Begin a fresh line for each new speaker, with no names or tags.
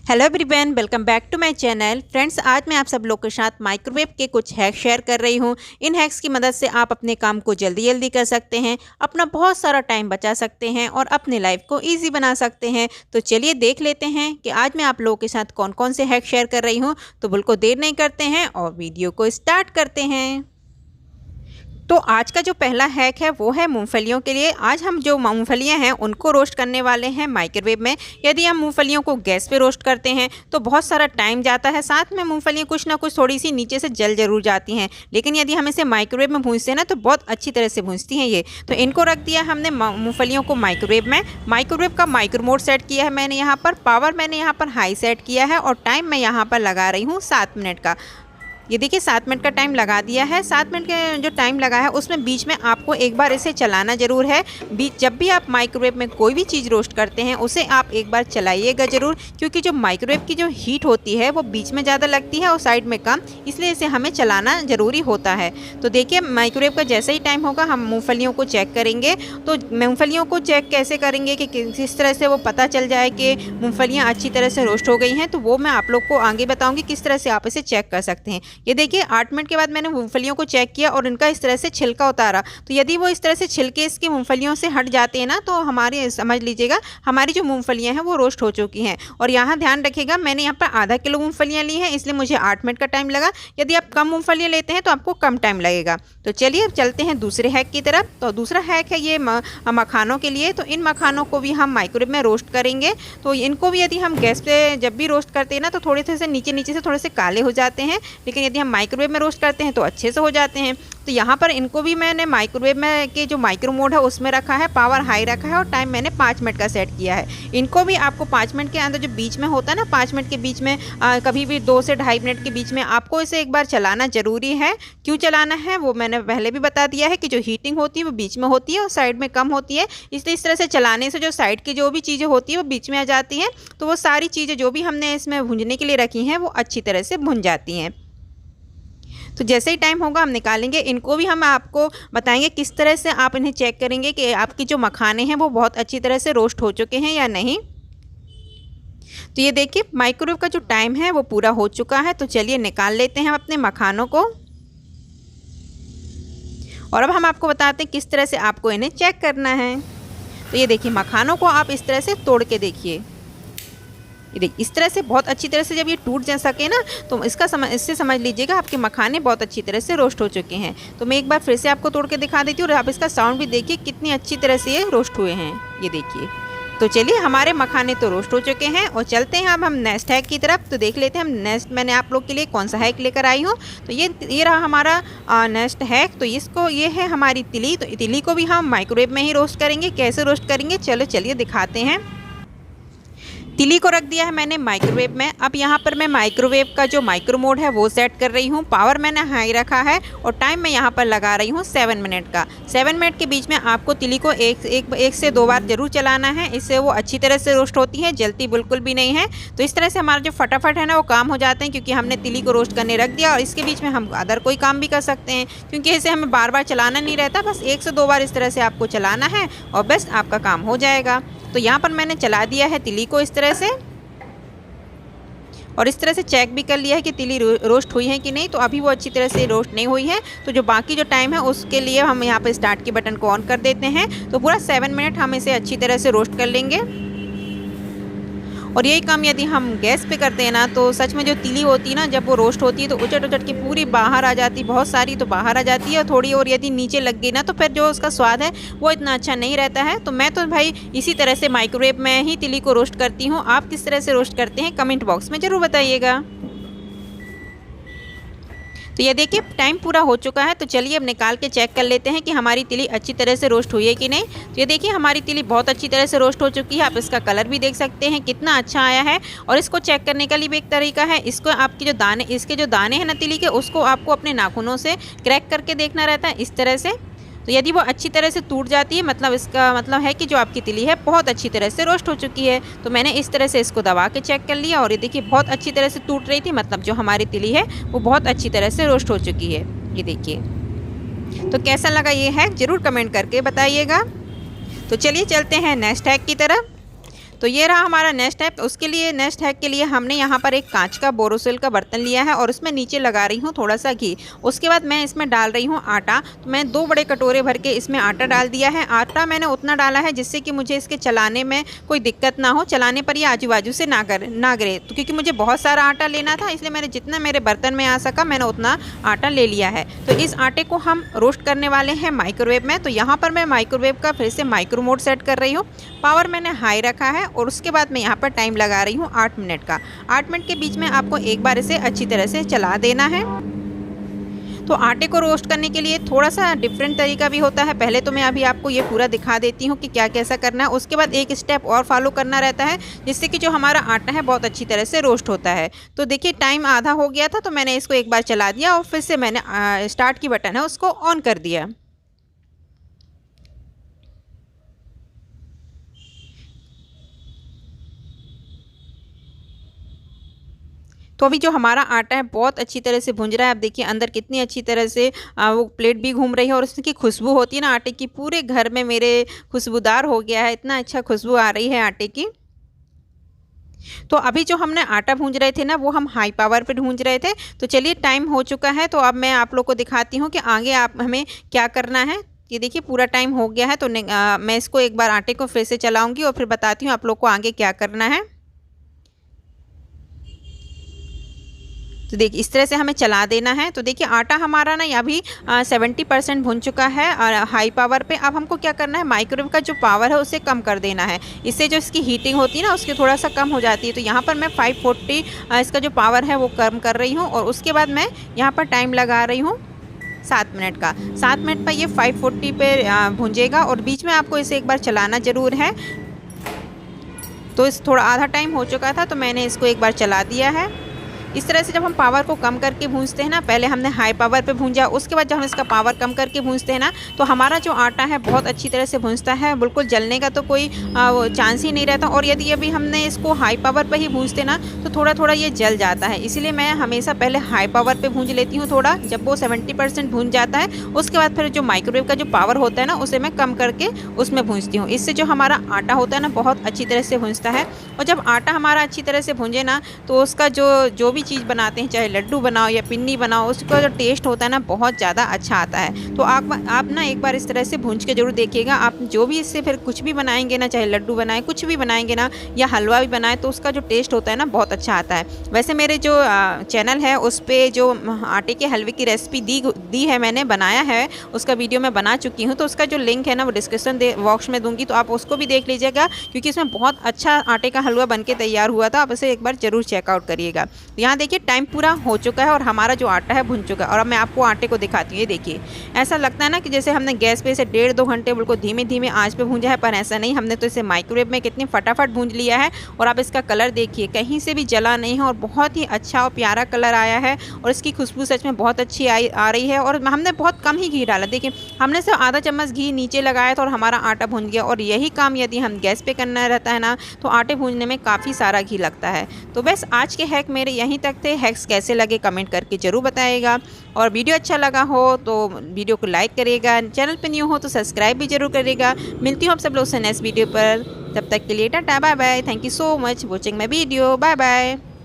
Hello everyone, welcome back to my channel. Friends, आज मैं आप सब लोग के साथ माइक्रोवेव के कुछ हैक शेयर कर रही हूँ। इन हैक्स की मदद से आप अपने काम को जल्दी जल्दी कर सकते हैं, अपना बहुत सारा टाइम बचा सकते हैं और अपने लाइफ को इजी बना सकते हैं। तो चलिए देख लेते हैं कि आज मैं आप लोगों के साथ कौन कौन से हैक शेयर कर रही हूँ। तो बिल्कुल देर नहीं करते हैं और वीडियो को स्टार्ट करते हैं। तो आज का जो पहला हैक है वो है मूंगफलियों के लिए। आज हम जो मूंगफलियां हैं उनको रोस्ट करने वाले हैं माइक्रोवेव में। यदि हम मूंगफलियों को गैस पे रोस्ट करते हैं तो बहुत सारा टाइम जाता है, साथ में मूंगफलियां कुछ ना कुछ थोड़ी सी नीचे से जल जरूर जाती हैं। लेकिन यदि हम इसे माइक्रोवेव में भूंजते हैं ना तो बहुत अच्छी तरह से भूंजती हैं ये। तो इनको रख दिया हमने मूंगफलियों को माइक्रोवेव में। माइक्रोवेव का माइक्रो मोड सेट किया है मैंने यहाँ पर, पावर मैंने यहाँ पर हाई सेट किया है और टाइम मैं यहाँ पर लगा रही हूँ 7 मिनट का। ये देखिए 7 मिनट का टाइम लगा दिया है। 7 मिनट का जो टाइम लगा है उसमें बीच में आपको एक बार इसे चलाना ज़रूर है। जब भी आप माइक्रोवेव में कोई भी चीज़ रोस्ट करते हैं उसे आप एक बार चलाइएगा ज़रूर, क्योंकि जो माइक्रोवेव की जो हीट होती है वो बीच में ज़्यादा लगती है और साइड में कम, इसलिए इसे हमें चलाना ज़रूरी होता है। तो देखिए माइक्रोवेव का जैसे ही टाइम होगा हम मूँगफलियों को चेक करेंगे। तो मूँगफलियों को चेक कैसे करेंगे कि किस तरह से वो पता चल जाए कि मूँगफलियाँ अच्छी तरह से रोस्ट हो गई हैं, तो वो मैं आप लोग को आगे बताऊँगी किस तरह से आप इसे चेक कर सकते हैं। ये देखिए 8 मिनट के बाद मैंने मूंगफलियों को चेक किया और इनका इस तरह से छिलका उतारा। तो यदि वो इस तरह से छिलके इसकी मूंगफलियों से हट जाते हैं ना तो हमारी समझ लीजिएगा हमारी जो मूंगफलियां हैं वो रोस्ट हो चुकी हैं। और यहाँ ध्यान रखिएगा मैंने यहाँ पर आधा किलो मूंगफलियां ली हैं, इसलिए मुझे 8 मिनट का टाइम लगा। यदि आप कम मूंगफलियां लेते हैं तो आपको कम टाइम लगेगा। तो चलिए अब चलते हैं दूसरे हैक की तरफ। तो दूसरा हैक है ये मखानों के लिए। तो इन मखानों को भी हम माइक्रोवेव में रोस्ट करेंगे। तो इनको भी यदि हम गैस पे जब भी रोस्ट करते हैं ना तो थोड़े से नीचे से थोड़े से काले हो जाते हैं, लेकिन यदि हम माइक्रोवेव में रोस्ट करते हैं तो अच्छे से हो जाते हैं। तो यहाँ पर इनको भी मैंने माइक्रोवेव में के जो माइक्रो मोड है उसमें रखा है, पावर हाई रखा है और टाइम मैंने 5 मिनट का सेट किया है। इनको भी आपको 5 मिनट के अंदर जो बीच में होता है ना, 5 मिनट के बीच में कभी भी 2 से 2.5 मिनट के बीच में आपको इसे एक बार चलाना ज़रूरी है। क्यों चलाना है वो मैंने पहले भी बता दिया है कि जो हीटिंग होती है वो बीच में होती है और साइड में कम होती है। इसलिए इस तरह से चलाने से जो साइड की जो भी चीज़ें होती है वो बीच में आ जाती हैं। तो वो सारी चीज़ें जो भी हमने इसमें भूनने के लिए रखी हैं वो अच्छी तरह से भुन जाती हैं। तो जैसे ही टाइम होगा हम निकालेंगे। इनको भी हम आपको बताएंगे किस तरह से आप इन्हें चेक करेंगे कि आपकी जो मखाने हैं वो बहुत अच्छी तरह से रोस्ट हो चुके हैं या नहीं। तो ये देखिए माइक्रोवेव का जो टाइम है वो पूरा हो चुका है। तो चलिए निकाल लेते हैं अपने मखानों को और अब हम आपको बताते हैं किस तरह से आपको इन्हें चेक करना है। तो ये देखिए मखानों को आप इस तरह से तोड़ के देखिए। ये देखिए इस तरह से बहुत अच्छी तरह से जब ये टूट जा सके ना तो इससे समझ लीजिएगा आपके मखाने बहुत अच्छी तरह से रोस्ट हो चुके हैं। तो मैं एक बार फिर से आपको तोड़ के दिखा देती हूँ और आप इसका साउंड भी देखिए कितनी अच्छी तरह से ये रोस्ट हुए हैं। ये देखिए। तो चलिए हमारे मखाने तो रोस्ट हो चुके हैं और चलते हैं अब हम नेक्स्ट हैक की तरफ। तो देख लेते हैं हम नेक्स्ट मैंने आप लोग के लिए कौन सा हैक लेकर आई हूँ। तो ये रहा हमारा नेक्स्ट हैक। तो ये है हमारी तिली। तो तिली को भी हम माइक्रोवेव में ही रोस्ट करेंगे। कैसे रोस्ट करेंगे चलिए दिखाते हैं। तिली को रख दिया है मैंने माइक्रोवेव में। अब यहाँ पर मैं माइक्रोवेव का जो माइक्रो मोड है वो सेट कर रही हूँ। पावर मैंने हाई रखा है और टाइम मैं यहाँ पर लगा रही हूँ 7 मिनट का। 7 मिनट के बीच में आपको तिली को एक से 2 बार जरूर चलाना है, इससे वो अच्छी तरह से रोस्ट होती है, जलती बिल्कुल भी नहीं है। तो इस तरह से हमारा जो फटाफट है ना वो काम हो जाते हैं, क्योंकि हमने तिली को रोस्ट करने रख दिया और इसके बीच में हम अदर कोई काम भी कर सकते हैं, क्योंकि इसे हमें बार बार चलाना नहीं रहता। बस 1 से 2 बार इस तरह से आपको चलाना है और बस आपका काम हो जाएगा। तो यहाँ पर मैंने चला दिया है तिली को इस तरह से और इस तरह से चेक भी कर लिया है कि तिली रोस्ट हुई है कि नहीं। तो अभी वो अच्छी तरह से रोस्ट नहीं हुई है। तो जो बाकी जो टाइम है उसके लिए हम यहाँ पर स्टार्ट के बटन को ऑन कर देते हैं। तो पूरा 7 मिनट हम इसे अच्छी तरह से रोस्ट कर लेंगे। और यही काम यदि हम गैस पे करते हैं ना तो सच में जो तिली होती है ना जब वो रोस्ट होती है तो उचट के पूरी बाहर आ जाती है, बहुत सारी तो बाहर आ जाती है और थोड़ी और यदि नीचे लग गई ना तो फिर जो उसका स्वाद है वो इतना अच्छा नहीं रहता है। तो मैं तो भाई इसी तरह से माइक्रोवेव में ही तिली को रोस्ट करती हूँ। आप किस तरह से रोस्ट करते हैं कमेंट बॉक्स में ज़रूर बताइएगा। तो ये देखिए टाइम पूरा हो चुका है। तो चलिए अब निकाल के चेक कर लेते हैं कि हमारी तिली अच्छी तरह से रोस्ट हुई है कि नहीं। तो ये देखिए हमारी तिली बहुत अच्छी तरह से रोस्ट हो चुकी है। आप इसका कलर भी देख सकते हैं कितना अच्छा आया है। और इसको चेक करने का लिए भी एक तरीका है। इसको आपके इसके जो दाने हैं ना तिली के, उसको आपको अपने नाखूनों से क्रैक करके देखना रहता है इस तरह से। तो यदि वो अच्छी तरह से टूट जाती है मतलब इसका मतलब है कि जो आपकी तिली है बहुत अच्छी तरह से रोस्ट हो चुकी है। तो मैंने इस तरह से इसको दबा के चेक कर लिया और ये देखिए बहुत अच्छी तरह से टूट रही थी, मतलब जो हमारी तिली है वो बहुत अच्छी तरह से रोस्ट हो चुकी है। ये देखिए। तो कैसा लगा ये हैक ज़रूर कमेंट करके बताइएगा। तो चलिए चलते हैं नेक्स्ट हैक की तरफ। तो ये रहा हमारा नेक्स्ट हैक। उसके लिए नेक्स्ट हैक के लिए हमने यहाँ पर एक कांच का बोरोसिल का बर्तन लिया है और उसमें नीचे लगा रही हूँ थोड़ा सा घी। उसके बाद मैं इसमें डाल रही हूँ आटा। तो मैं 2 बड़े कटोरे भर के इसमें आटा डाल दिया है। आटा मैंने उतना डाला है जिससे कि मुझे इसके चलाने में कोई दिक्कत ना हो, चलाने पर ये आजू बाजू से ना गिरे। तो क्योंकि मुझे बहुत सारा आटा लेना था, इसलिए मैंने जितना मेरे बर्तन में आ सका मैंने उतना आटा ले लिया है। तो इस आटे को हम रोस्ट करने वाले हैं माइक्रोवेव में। तो यहाँ पर मैं माइक्रोवेव का फिर से माइक्रो मोड सेट कर रही हूँ। पावर मैंने हाई रखा है और उसके बाद मैं यहाँ पर टाइम लगा रही हूँ 8 मिनट का। 8 मिनट के बीच में आपको एक बार इसे अच्छी तरह से चला देना है। तो आटे को रोस्ट करने के लिए थोड़ा सा डिफरेंट तरीका भी होता है। पहले तो मैं अभी आपको ये पूरा दिखा देती हूँ कि क्या कैसा करना है। उसके बाद एक स्टेप और फॉलो करना रहता है जिससे कि जो हमारा आटा है बहुत अच्छी तरह से रोस्ट होता है। तो देखिए टाइम आधा हो गया था तो मैंने इसको एक बार चला दिया और फिर से मैंने स्टार्ट की बटन है उसको ऑन कर दिया। तो अभी जो हमारा आटा है बहुत अच्छी तरह से भुंज रहा है। आप देखिए अंदर कितनी अच्छी तरह से वो प्लेट भी घूम रही है और उसकी खुशबू होती है ना आटे की, पूरे घर में मेरे खुशबूदार हो गया है। इतना अच्छा खुशबू आ रही है आटे की। तो अभी जो हमने आटा भूंज रहे थे ना वो हम हाई पावर पे भूंज रहे थे। तो चलिए टाइम हो चुका है तो अब मैं आप लोग को दिखाती हूँ कि आगे आप हमें क्या करना है। ये देखिए पूरा टाइम हो गया है तो मैं इसको एक बार आटे को फिर से चलाऊँगी और फिर बताती हूँ आप लोग को आगे क्या करना है। तो देखिए इस तरह से हमें चला देना है। तो देखिए आटा हमारा ना अभी 70% भुन चुका है और हाई पावर पे। अब हमको क्या करना है, माइक्रोवेव का जो पावर है उसे कम कर देना है। इससे जो इसकी हीटिंग होती है ना उसकी थोड़ा सा कम हो जाती है। तो यहाँ पर मैं 540 इसका जो पावर है वो कम कर रही हूँ और उसके बाद मैं यहाँ पर टाइम लगा रही हूँ 7 मिनट का। 7 मिनट पर ये 540 पे भुंजेगा और बीच में आपको इसे एक बार चलाना ज़रूर है। तो इस थोड़ा आधा टाइम हो चुका था तो मैंने इसको एक बार चला दिया है। इस तरह से जब हम पावर को कम करके भूंजते हैं ना, पहले हमने हाई पावर पे भूंजा, उसके बाद जब हम इसका पावर कम करके भूंजते हैं ना तो हमारा जो आटा है बहुत अच्छी तरह से भूंजता है। बिल्कुल जलने का तो कोई चांस ही नहीं रहता। और यदि अभी हमने इसको हाई पावर पे ही भूंजते ना तो थोड़ा थोड़ा ये जल जाता है। इसीलिए मैं हमेशा पहले हाई पावर पे भूंज लेती हूँ थोड़ा। जब वो 70% भूंज जाता है उसके बाद फिर जो माइक्रोवेव का जो पावर होता है ना उसे मैं कम करके उसमें भूंजती हूँ। इससे जो हमारा आटा होता है ना बहुत अच्छी तरह से भूंजता है। और जब आटा हमारा अच्छी तरह से भूंजे ना तो उसका जो भी चीज़ बनाते हैं, चाहे लड्डू बनाओ या पिन्नी बनाओ, उसका जो टेस्ट होता है ना बहुत ज़्यादा अच्छा आता है। तो आप ना एक बार इस तरह से भूंज के जरूर देखिएगा। आप जो भी इससे फिर कुछ भी बनाएंगे ना, चाहे लड्डू बनाएं, कुछ भी बनाएंगे ना या हलवा भी बनाएं, तो उसका जो टेस्ट होता है ना बहुत अच्छा आता है। वैसे मेरे जो चैनल है उस पर जो आटे के हलवे की रेसिपी दी है, मैंने बनाया है, उसका वीडियो मैं बना चुकी हूँ। तो उसका जो लिंक है ना वो डिस्क्रिप्शन बॉक्स में दूंगी, तो आप उसको भी देख लीजिएगा क्योंकि इसमें बहुत अच्छा आटे का हलवा बनके तैयार हुआ था। आप इसे एक बार जरूर चेकआउट करिएगा। यहाँ देखिए टाइम पूरा हो चुका है और हमारा जो आटा है भुन चुका है। और अब मैं आपको आटे को दिखाती हूँ। ये देखिए ऐसा लगता है ना कि जैसे हमने गैस पे इसे 1.5-2 घंटे बिल्कुल धीमे धीमे आंच पे भूंजा है, पर ऐसा नहीं। हमने तो इसे माइक्रोवेव में कितनी फटाफट भूंज लिया है। और आप इसका कलर देखिए, कहीं से भी जला नहीं है और बहुत ही अच्छा और प्यारा कलर आया है। और इसकी खुशबू सच में बहुत अच्छी आ रही है। और हमने बहुत कम ही घी डाला। देखिए हमने सिर्फ आधा चम्मच घी नीचे लगाया था और हमारा आटा भुन गया। और यही काम यदि हम गैस पे करना रहता है ना तो आटे भूनने में काफ़ी सारा घी लगता है। तो बस आज के हैक मेरे यहीं तक थे। हैक्स कैसे लगे कमेंट करके ज़रूर बताइएगा। और वीडियो अच्छा लगा हो तो वीडियो को लाइक करिएगा, चैनल पे न्यू हो तो सब्सक्राइब भी जरूर करिएगा। मिलती हूँ आप सब लोग से नेक्स्ट वीडियो पर। तब तक के लिए tata bye bye. Thank you so much watching my video. Bye bye.